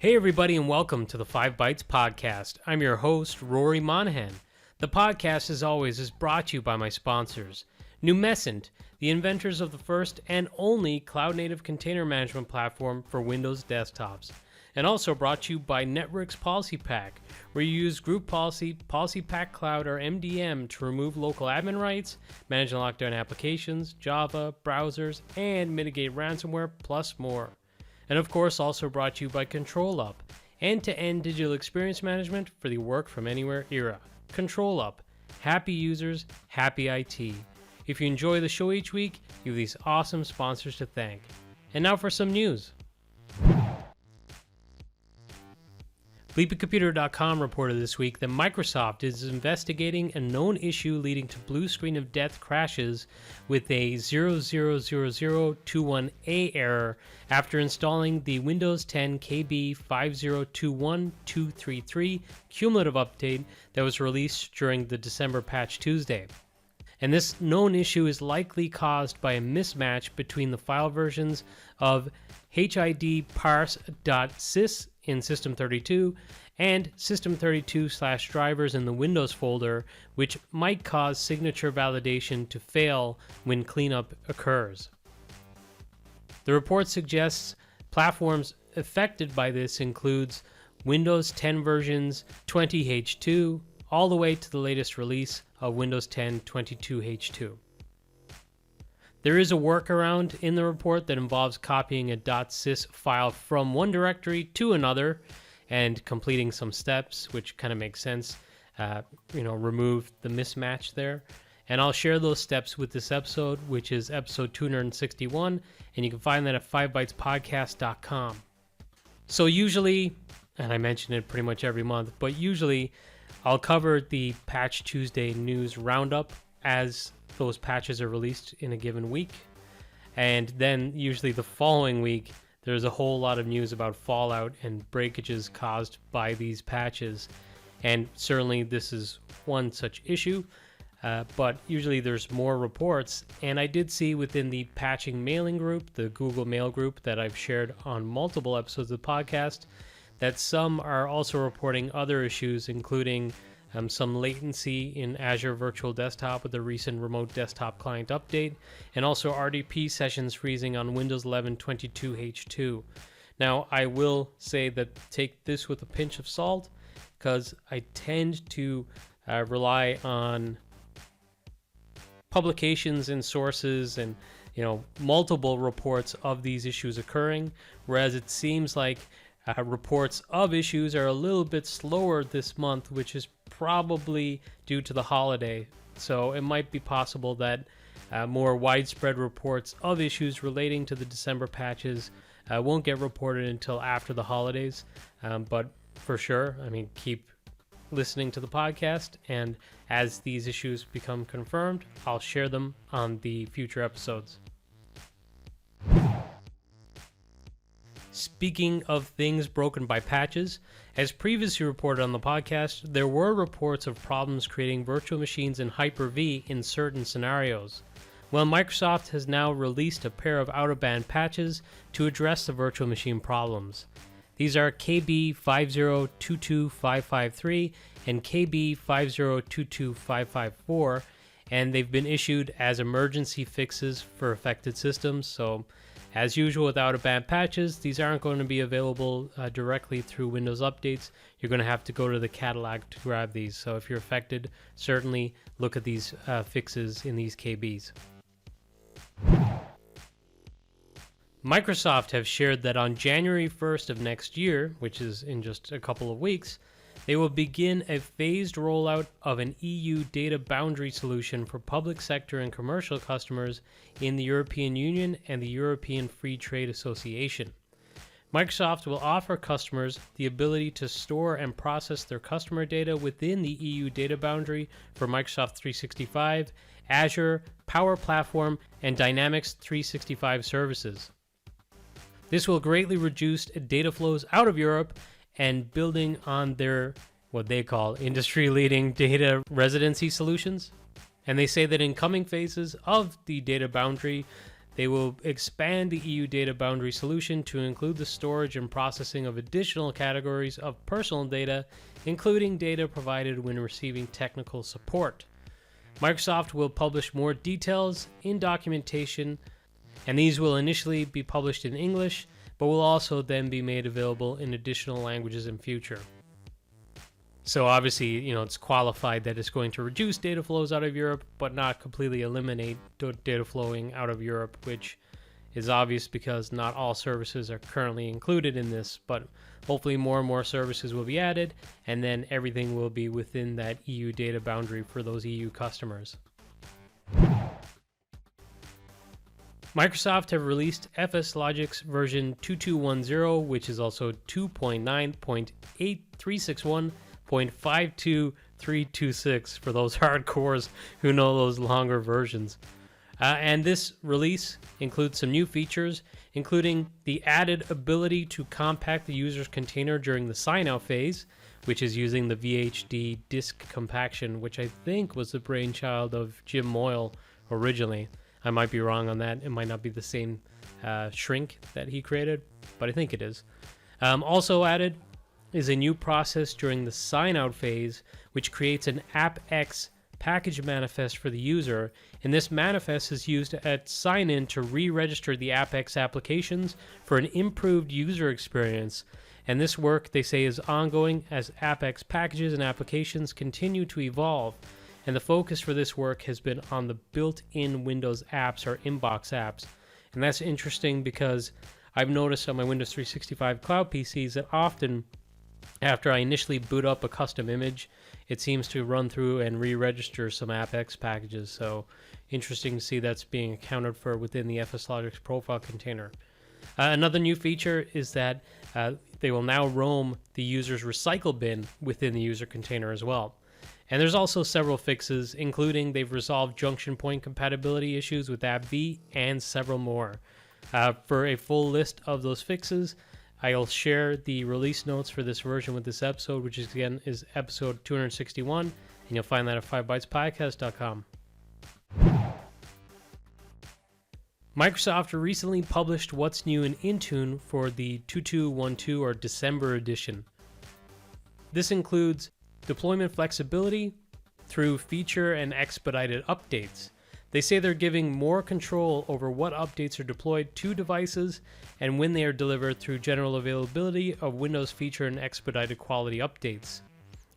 Hey everybody and welcome to the 5 Bytes Podcast. I'm your host, Rory Monahan. The podcast, as always, is brought to you by my sponsors. Numescent, the inventors of the first and only cloud-native container management platform for Windows desktops. And also brought to you by Networks Policy Pack, where you use Group Policy, Policy Pack Cloud, or MDM to remove local admin rights, manage and lock down applications, Java, browsers, and mitigate ransomware, plus more. And of course, also brought to you by ControlUp, end-to-end digital experience management for the work from anywhere era. ControlUp, happy users, happy IT. If you enjoy the show each week, you have these awesome sponsors to thank. And now for some news. BleepingComputer.com reported this week that Microsoft is investigating a known issue leading to blue screen of death crashes with a 000021A error after installing the Windows 10 KB 5021233 cumulative update that was released during the December patch Tuesday. And this known issue is likely caused by a mismatch between the file versions of HID parse.sys in System32 and System32/drivers in the Windows folder, which might cause signature validation to fail when cleanup occurs. The report suggests platforms affected by this includes Windows 10 versions 20H2 all the way to the latest release of Windows 10 22H2. There is a workaround in the report that involves copying a .sys file from one directory to another and completing some steps, which kind of makes sense. Remove the mismatch there. And I'll share those steps with this episode, which is episode 261, and you can find that at 5bytespodcast.com. So usually, and I mention it pretty much every month, but usually I'll cover the Patch Tuesday news roundup as those patches are released in a given week. And then usually the following week, there's a whole lot of news about fallout and breakages caused by these patches. And certainly this is one such issue, but usually there's more reports. And I did see within the patching mailing group, the Google Mail group that I've shared on multiple episodes of the podcast, that some are also reporting other issues, including some latency in Azure Virtual Desktop with the recent Remote Desktop Client update, and also RDP sessions freezing on Windows 11 22H2. Now, I will say that take this with a pinch of salt, because I tend to rely on publications and sources and multiple reports of these issues occurring, whereas it seems like reports of issues are a little bit slower this month, which is probably due to the holiday. So it might be possible that more widespread reports of issues relating to the December patches won't get reported until after the holidays. But for sure, keep listening to the podcast, and as these issues become confirmed, I'll share them on the future episodes. Speaking of things broken by patches, as previously reported on the podcast, there were reports of problems creating virtual machines in Hyper-V in certain scenarios. Well, Microsoft has now released a pair of out-of-band patches to address the virtual machine problems. These are KB 5022553 and KB 5022554, and they've been issued as emergency fixes for affected systems. So as usual with out-of-band patches, these aren't going to be available directly through Windows updates. You're going to have to go to the catalog to grab these. So if you're affected, certainly look at these fixes in these KBs. Microsoft have shared that on January 1st of next year, which is in just a couple of weeks, they will begin a phased rollout of an EU data boundary solution for public sector and commercial customers in the European Union and the European Free Trade Association. Microsoft will offer customers the ability to store and process their customer data within the EU data boundary for Microsoft 365, Azure, Power Platform, and Dynamics 365 services. This will greatly reduce data flows out of Europe, and building on their, what they call, industry-leading data residency solutions. And they say that in coming phases of the data boundary, they will expand the EU data boundary solution to include the storage and processing of additional categories of personal data, including data provided when receiving technical support. Microsoft will publish more details in documentation, and these will initially be published in English, but will also then be made available in additional languages in future. So obviously, it's qualified that it's going to reduce data flows out of Europe, but not completely eliminate data flowing out of Europe, which is obvious because not all services are currently included in this, but hopefully more and more services will be added, and then everything will be within that EU data boundary for those EU customers. Microsoft have released FSLogix version 2210, which is also 2.9.8361.52326 for those hardcores who know those longer versions. And this release includes some new features, including the added ability to compact the user's container during the sign-out phase, which is using the VHD disk compaction, which I think was the brainchild of Jim Moyle originally. I might be wrong on that. It might not be the same shrink that he created, but I think it is. Also added is a new process during the sign-out phase, which creates an AppX package manifest for the user, and this manifest is used at sign-in to re-register the AppX applications for an improved user experience. And this work, they say, is ongoing as AppX packages and applications continue to evolve. And the focus for this work has been on the built-in Windows apps or inbox apps. And that's interesting because I've noticed on my Windows 365 cloud PCs that often after I initially boot up a custom image, it seems to run through and re-register some AppX packages. So interesting to see that's being accounted for within the FSLogix profile container. Another new feature is that they will now roam the user's recycle bin within the user container as well. And there's also several fixes, including they've resolved junction point compatibility issues with AppV and several more. For a full list of those fixes, I'll share the release notes for this version with this episode, which is episode 261, and you'll find that at 5bytespodcast.com. Microsoft recently published what's new in Intune for the 2212 or December edition. This includes deployment flexibility through feature and expedited updates. They say they're giving more control over what updates are deployed to devices and when they are delivered through general availability of Windows feature and expedited quality updates.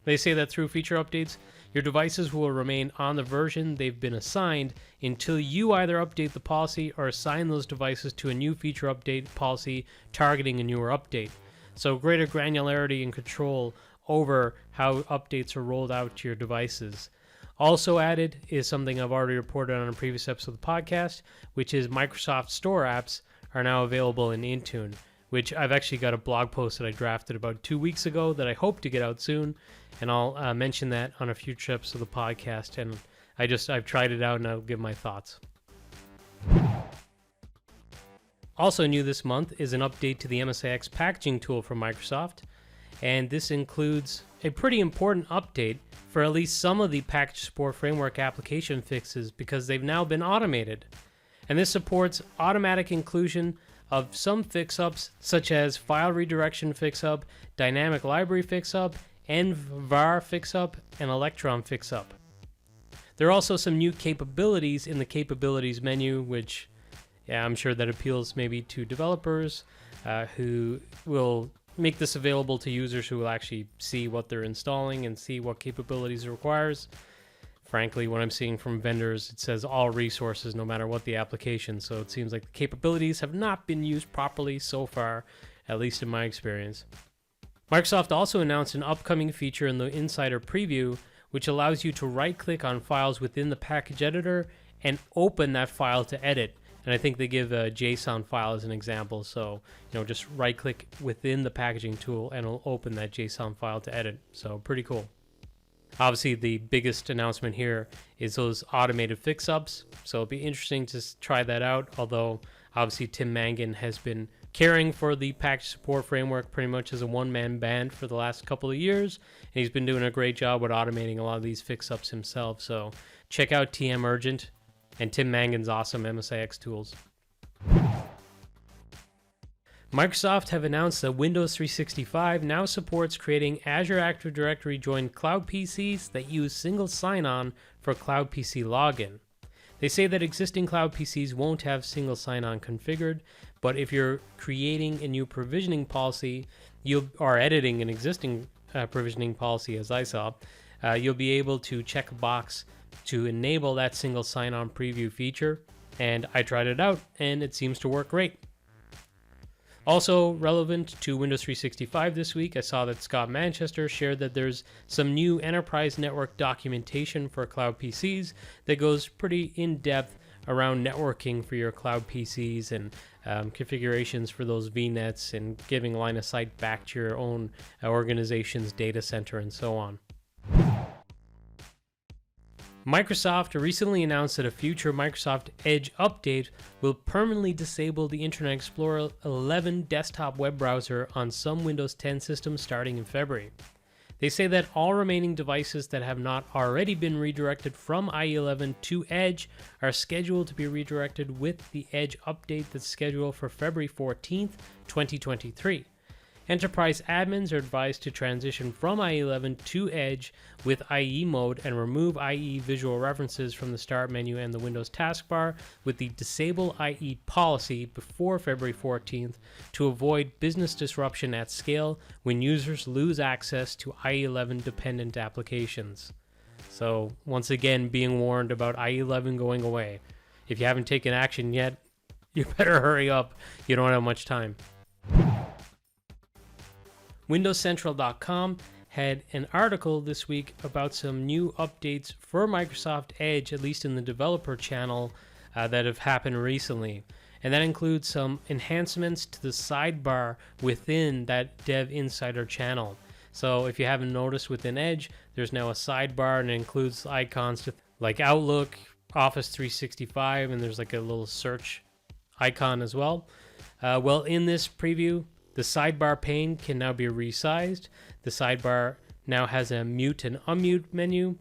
They say that through feature updates, your devices will remain on the version they've been assigned until you either update the policy or assign those devices to a new feature update policy targeting a newer update. So greater granularity and control over how updates are rolled out to your devices. Also added is something I've already reported on a previous episode of the podcast, which is Microsoft Store apps are now available in Intune, which I've actually got a blog post that I drafted about 2 weeks ago that I hope to get out soon, and I'll mention that on a future episode of the podcast, and I've tried it out and I'll give my thoughts. Also new this month is an update to the MSIX packaging tool from Microsoft, and this includes a pretty important update for at least some of the package support framework application fixes because they've now been automated. And this supports automatic inclusion of some fix-ups such as file redirection fix-up, dynamic library fix-up, NVAR fix-up, and Electron fix-up. There are also some new capabilities in the capabilities menu, which I'm sure that appeals maybe to developers who will make this available to users who will actually see what they're installing and see what capabilities it requires. Frankly, what I'm seeing from vendors, it says all resources no matter what the application, so it seems like the capabilities have not been used properly so far, at least in my experience. Microsoft also announced an upcoming feature in the Insider Preview, which allows you to right-click on files within the package editor and open that file to edit. And I think they give a JSON file as an example. So, just right click within the packaging tool and it'll open that JSON file to edit. So pretty cool. Obviously, the biggest announcement here is those automated fix-ups. So it'll be interesting to try that out. Although, obviously, Tim Mangan has been caring for the package support framework pretty much as a one-man band for the last couple of years. And he's been doing a great job with automating a lot of these fix-ups himself. So check out TM Urgent and Tim Mangan's awesome MSIX tools. Microsoft have announced that Windows 365 now supports creating Azure Active Directory joined cloud PCs that use single sign-on for cloud PC login. They say that existing cloud PCs won't have single sign-on configured, but if you're creating a new provisioning policy, or editing an existing provisioning policy, as I saw, you'll be able to check a box to enable that single sign-on preview feature, and I tried it out, and it seems to work great. Also relevant to Windows 365 this week, I saw that Scott Manchester shared that there's some new enterprise network documentation for cloud PCs that goes pretty in-depth around networking for your cloud PCs and configurations for those VNets and giving line of sight back to your own organization's data center and so on. Microsoft recently announced that a future Microsoft Edge update will permanently disable the Internet Explorer 11 desktop web browser on some Windows 10 systems starting in February. They say that all remaining devices that have not already been redirected from IE11 to Edge are scheduled to be redirected with the Edge update that's scheduled for February 14th, 2023. Enterprise admins are advised to transition from IE11 to Edge with IE mode and remove IE visual references from the Start menu and the Windows taskbar with the Disable IE policy before February 14th to avoid business disruption at scale when users lose access to IE11 dependent applications. So, once again, being warned about IE11 going away. If you haven't taken action yet, you better hurry up. You don't have much time. WindowsCentral.com had an article this week about some new updates for Microsoft Edge, at least in the developer channel, that have happened recently. And that includes some enhancements to the sidebar within that Dev Insider channel. So if you haven't noticed, within Edge, there's now a sidebar and it includes icons like Outlook, Office 365, and there's like a little search icon as well. Well, in this preview, the sidebar pane can now be resized. The sidebar now has a mute and unmute menu.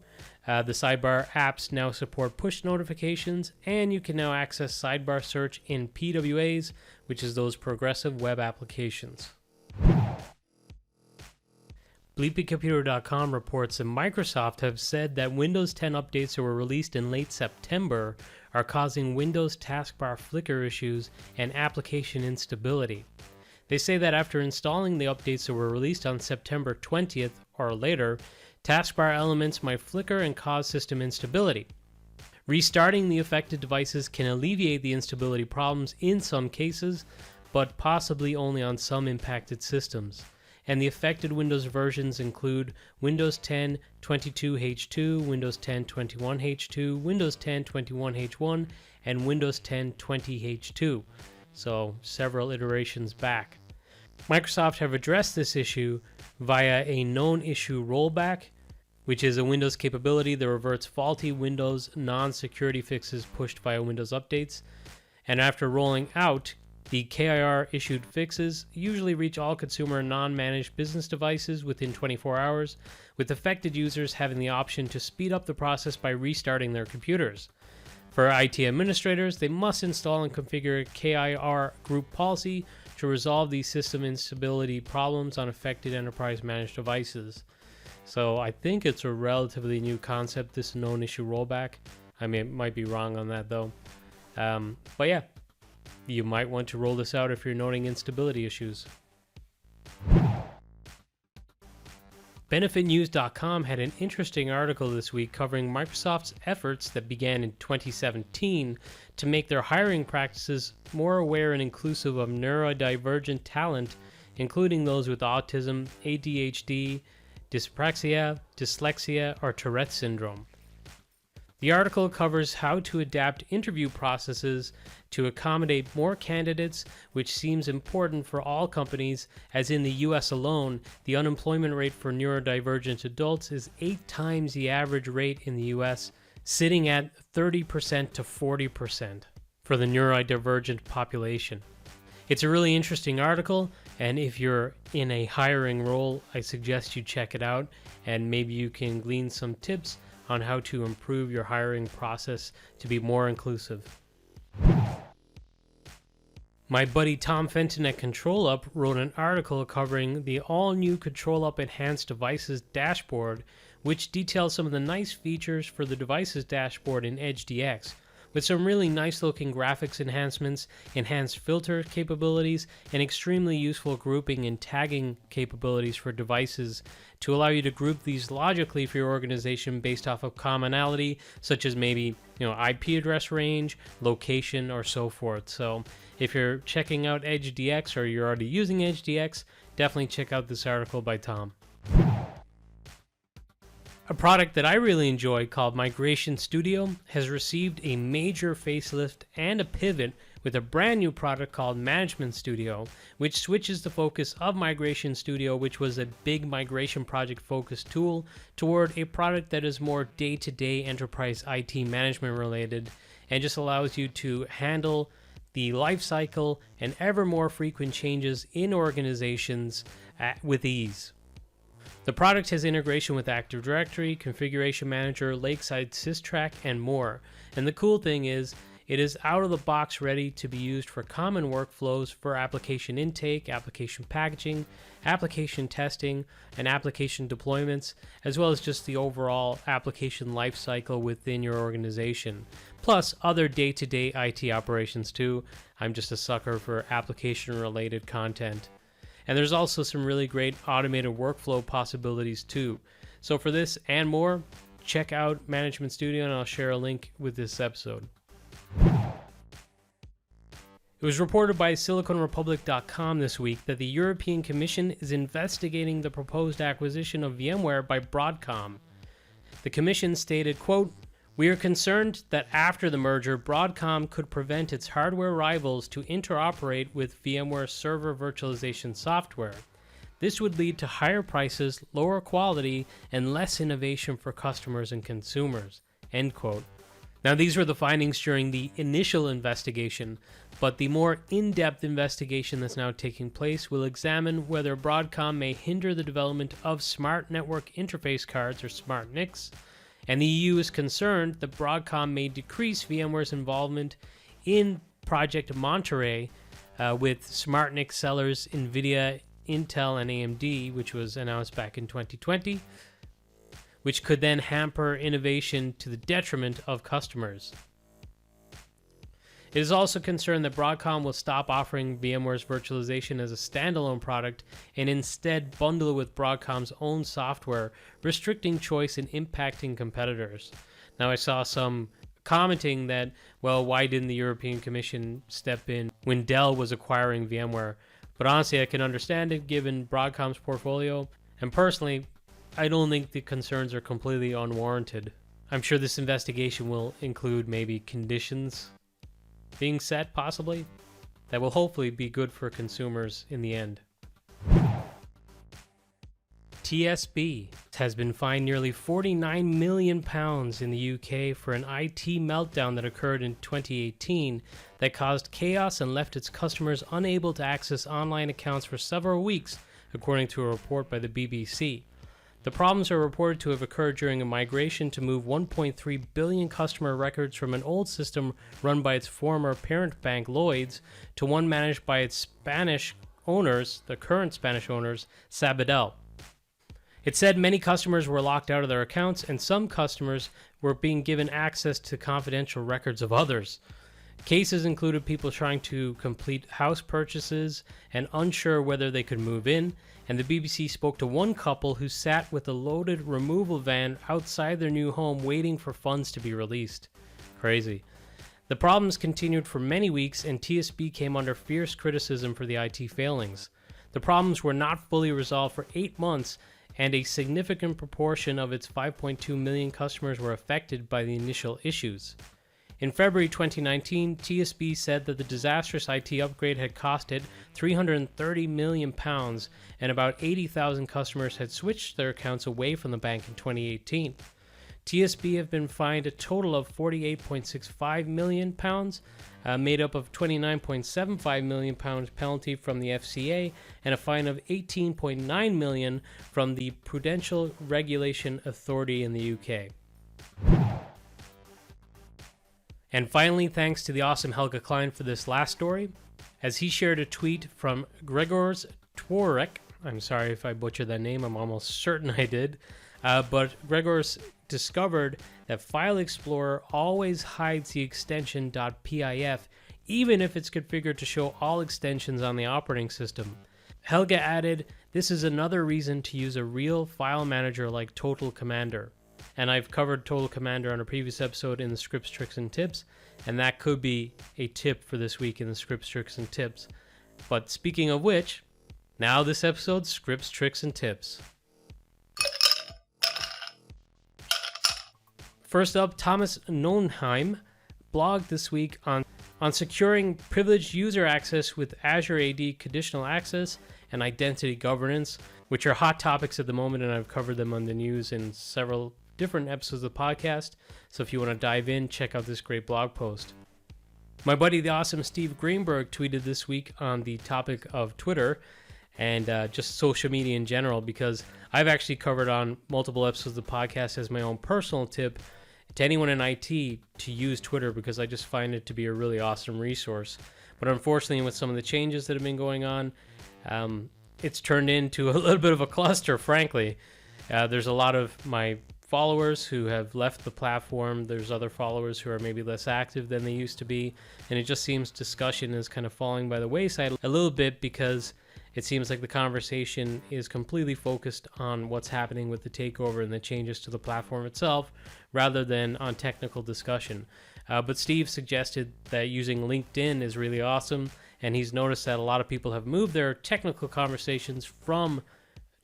The sidebar apps now support push notifications, and you can now access sidebar search in PWAs, which is those progressive web applications. BleepyComputer.com reports that Microsoft have said that Windows 10 updates that were released in late September are causing Windows taskbar flicker issues and application instability. They say that after installing the updates that were released on September 20th or later, taskbar elements might flicker and cause system instability. Restarting the affected devices can alleviate the instability problems in some cases, but possibly only on some impacted systems. And the affected Windows versions include Windows 10 22H2, Windows 10 21H2, Windows 10 21H1, and Windows 10 20H2. So several iterations back. Microsoft have addressed this issue via a known issue rollback, which is a Windows capability that reverts faulty Windows non-security fixes pushed via Windows updates. And after rolling out, the KIR issued fixes usually reach all consumer non-managed business devices within 24 hours, with affected users having the option to speed up the process by restarting their computers. For IT administrators, they must install and configure a KIR group policy to resolve these system instability problems on affected enterprise managed devices. So I think it's a relatively new concept, this known issue rollback. I mean, it might be wrong on that though. But yeah, you might want to roll this out if you're noting instability issues. BenefitNews.com had an interesting article this week covering Microsoft's efforts that began in 2017 to make their hiring practices more aware and inclusive of neurodivergent talent, including those with autism, ADHD, dyspraxia, dyslexia, or Tourette syndrome. The article covers how to adapt interview processes to accommodate more candidates, which seems important for all companies, as in the US alone, the unemployment rate for neurodivergent adults is 8 times the average rate in the US, sitting at 30% to 40% for the neurodivergent population. It's a really interesting article, and if you're in a hiring role, I suggest you check it out, and maybe you can glean some tips on how to improve your hiring process to be more inclusive. My buddy Tom Fenton at ControlUp wrote an article covering the all-new ControlUp Enhanced Devices dashboard, which details some of the nice features for the devices dashboard in Edge DX, with some really nice looking graphics enhancements, enhanced filter capabilities, and extremely useful grouping and tagging capabilities for devices to allow you to group these logically for your organization based off of commonality, such as maybe IP address range, location, or so forth. So if you're checking out Edge DX or you're already using Edge DX, definitely check out this article by Tom. A product that I really enjoy called Migration Studio has received a major facelift and a pivot with a brand new product called Management Studio, which switches the focus of Migration Studio, which was a big migration project focused tool, toward a product that is more day-to-day enterprise IT management related and just allows you to handle the life cycle and ever more frequent changes in organizations with ease. The product has integration with Active Directory, Configuration Manager, Lakeside Systrack, and more. And the cool thing is, it is out of the box ready to be used for common workflows for application intake, application packaging, application testing, and application deployments, as well as just the overall application lifecycle within your organization. Plus other day-to-day IT operations too. I'm just a sucker for application-related content. And there's also some really great automated workflow possibilities too. So for this and more, check out Management Studio, and I'll share a link with this episode. It was reported by SiliconRepublic.com this week that the European Commission is investigating the proposed acquisition of VMware by Broadcom. The Commission stated, quote, "We are concerned that after the merger, Broadcom could prevent its hardware rivals to interoperate with VMware server virtualization software. This would lead to higher prices, lower quality, and less innovation for customers and consumers." End quote. Now, these were the findings during the initial investigation, but the more in-depth investigation that's now taking place will examine whether Broadcom may hinder the development of smart network interface cards, or smart NICs, and the EU is concerned that Broadcom may decrease VMware's involvement in Project Monterey with smart NIC sellers NVIDIA, Intel, and AMD, which was announced back in 2020, which could then hamper innovation to the detriment of customers. It is also concerned that Broadcom will stop offering VMware's virtualization as a standalone product and instead bundle it with Broadcom's own software, restricting choice and impacting competitors. Now, I saw some commenting that, well, why didn't the European Commission step in when Dell was acquiring VMware? But honestly, I can understand it given Broadcom's portfolio, and personally, I don't think the concerns are completely unwarranted. I'm sure this investigation will include maybe conditions being set, possibly, that will hopefully be good for consumers in the end. TSB has been fined nearly £49 million in the UK for an IT meltdown that occurred in 2018 that caused chaos and left its customers unable to access online accounts for several weeks, according to a report by the BBC. The problems are reported to have occurred during a migration to move 1.3 billion customer records from an old system run by its former parent bank Lloyds to one managed by its Spanish owners, the current Spanish owners, Sabadell. It said many customers were locked out of their accounts and some customers were being given access to confidential records of others. Cases included people trying to complete house purchases and unsure whether they could move in, and the BBC spoke to one couple who sat with a loaded removal van outside their new home waiting for funds to be released. Crazy. The problems continued for many weeks, and TSB came under fierce criticism for the IT failings. The problems were not fully resolved for 8 months, and a significant proportion of its 5.2 million customers were affected by the initial issues. In February 2019, TSB said that the disastrous IT upgrade had cost it £330 million, and about 80,000 customers had switched their accounts away from the bank in 2018. TSB have been fined a total of £48.65 million, made up of £29.75 million penalty from the FCA and a fine of £18.9 million from the Prudential Regulation Authority in the UK. And finally, thanks to the awesome Helga Klein for this last story. as he shared a tweet from Gregors Tworek. I'm sorry if I butchered that name, I'm almost certain I did. But Gregors discovered that File Explorer always hides the extension .pif, even if it's configured to show all extensions on the operating system. Helge added, "This is another reason to use a real file manager like Total Commander." And I've covered Total Commander on a previous episode in the Scripts, Tricks, and Tips, and that could be a tip for this week in the Scripts, Tricks, and Tips. But speaking of which, now this episode's Scripts, Tricks, and Tips. First up, Thomas Nonheim blogged this week on securing privileged user access with Azure AD conditional access and identity governance, which are hot topics at the moment, and I've covered them on the news in several different episodes of the podcast. So if you want to dive in, check out this great blog post. My buddy, the awesome Steve Greenberg, tweeted this week on the topic of Twitter and just social media in general, because I've actually covered on multiple episodes of the podcast as my own personal tip to anyone in IT to use Twitter, because I just find it to be a really awesome resource. But unfortunately, with some of the changes that have been going on, it's turned into a little bit of a cluster, frankly. There's a lot of my followers who have left the platform. There's other followers who are maybe less active than they used to be. And it just seems discussion is kind of falling by the wayside a little bit, because it seems like the conversation is completely focused on what's happening with the takeover and the changes to the platform itself, rather than on technical discussion. But Steve suggested that using LinkedIn is really awesome, and he's noticed that a lot of people have moved their technical conversations from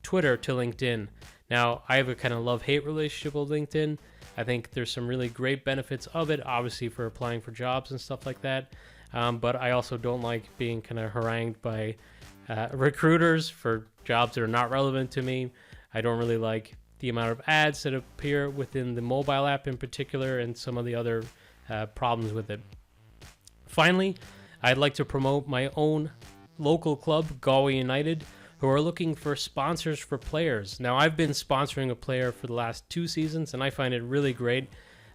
Twitter to LinkedIn. Now, I have a kind of love-hate relationship with LinkedIn. I think there's some really great benefits of it, obviously for applying for jobs and stuff like that. But I also don't like being kind of harangued by recruiters for jobs that are not relevant to me. I don't really like the amount of ads that appear within the mobile app in particular, and some of the other problems with it. Finally, I'd like to promote my own local club, Galway United, who are looking for sponsors for players. Now, I've been sponsoring a player for the last 2 seasons, and I find it really great.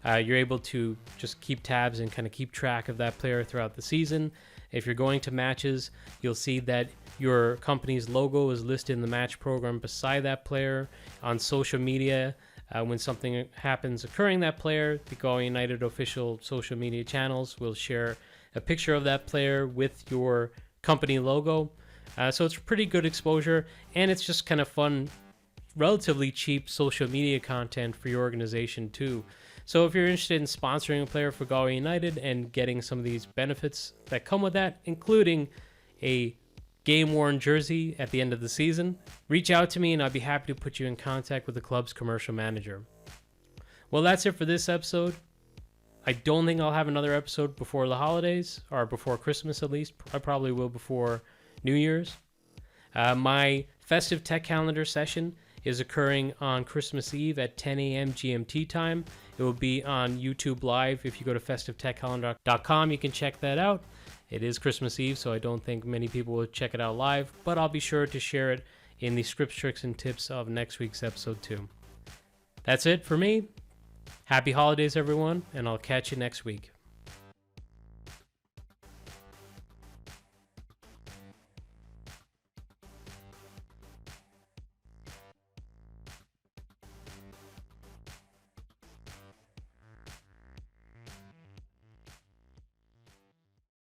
You're able to just keep tabs and kind of keep track of that player throughout the season. If you're going to matches, you'll see that your company's logo is listed in the match program beside that player. On social media, when something happens occurring that player, the Galway United official social media channels will share a picture of that player with your company logo. So it's pretty good exposure, and it's just kind of fun, relatively cheap social media content for your organization too. So if you're interested in sponsoring a player for Galway United and getting some of these benefits that come with that, including a game-worn jersey at the end of the season, reach out to me and I'd be happy to put you in contact with the club's commercial manager. Well, that's it for this episode. I don't think I'll have another episode before the holidays, or before Christmas at least. I probably will before New Year's. My festive tech calendar session is occurring on Christmas Eve at 10 a.m. GMT time. It will be on YouTube Live. If you go to festivetechcalendar.com, you can check that out. It is Christmas Eve, so I don't think many people will check it out live, but I'll be sure to share it in the Scripts, Tricks, and Tips of next week's episode too. That's it for me. Happy holidays, everyone, and I'll catch you next week.